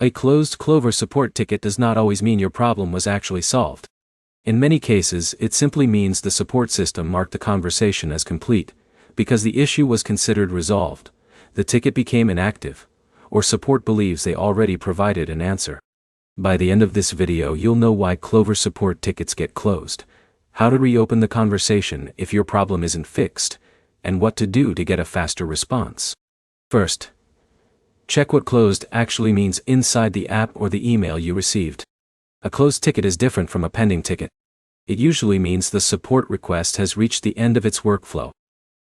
A closed Klover support ticket does not always mean your problem was actually solved. In many cases, it simply means the support system marked the conversation as complete, because the issue was considered resolved, the ticket became inactive, or support believes they already provided an answer. By the end of this video, you'll know why Klover support tickets get closed, how to reopen the conversation if your problem isn't fixed, and what to do to get a faster response. First, check what closed actually means inside the app or the email you received. A closed ticket is different from a pending ticket. It usually means the support request has reached the end of its workflow.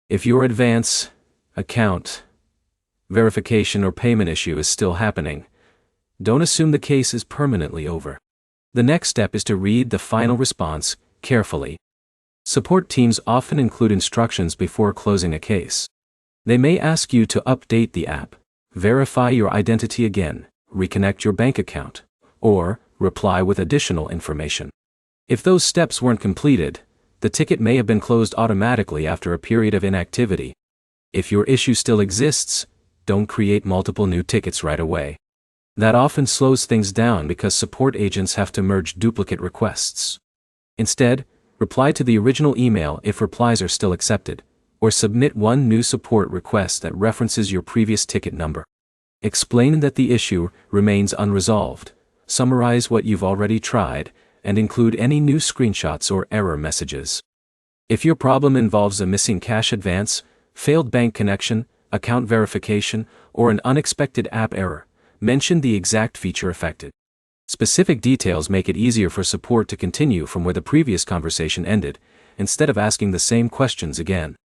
If your advance, account, verification or payment issue is still happening, don't assume the case is permanently over. The next step is to read the final response carefully. Support teams often include instructions before closing a case. They may ask you to update the app, verify your identity again, reconnect your bank account, or reply with additional information. If those steps weren't completed, the ticket may have been closed automatically after a period of inactivity. If your issue still exists, don't create multiple new tickets right away. That often slows things down because support agents have to merge duplicate requests. Instead, reply to the original email if replies are still accepted, or submit one new support request that references your previous ticket number. Explain that the issue remains unresolved, summarize what you've already tried, and include any new screenshots or error messages. If your problem involves a missing cash advance, failed bank connection, account verification, or an unexpected app error, mention the exact feature affected. Specific details make it easier for support to continue from where the previous conversation ended, instead of asking the same questions again.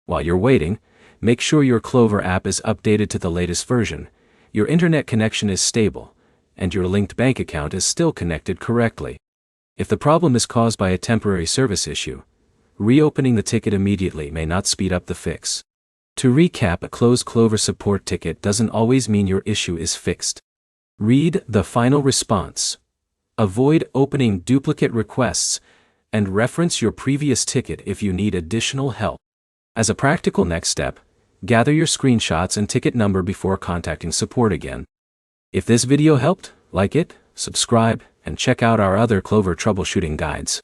While you're waiting, make sure your Klover app is updated to the latest version, your internet connection is stable, and your linked bank account is still connected correctly. If the problem is caused by a temporary service issue, reopening the ticket immediately may not speed up the fix. To recap, a closed Klover support ticket doesn't always mean your issue is fixed. Read the final response. Avoid opening duplicate requests, and reference your previous ticket if you need additional help. As a practical next step, gather your screenshots and ticket number before contacting support again. If this video helped, like it, subscribe, and check out our other Klover troubleshooting guides.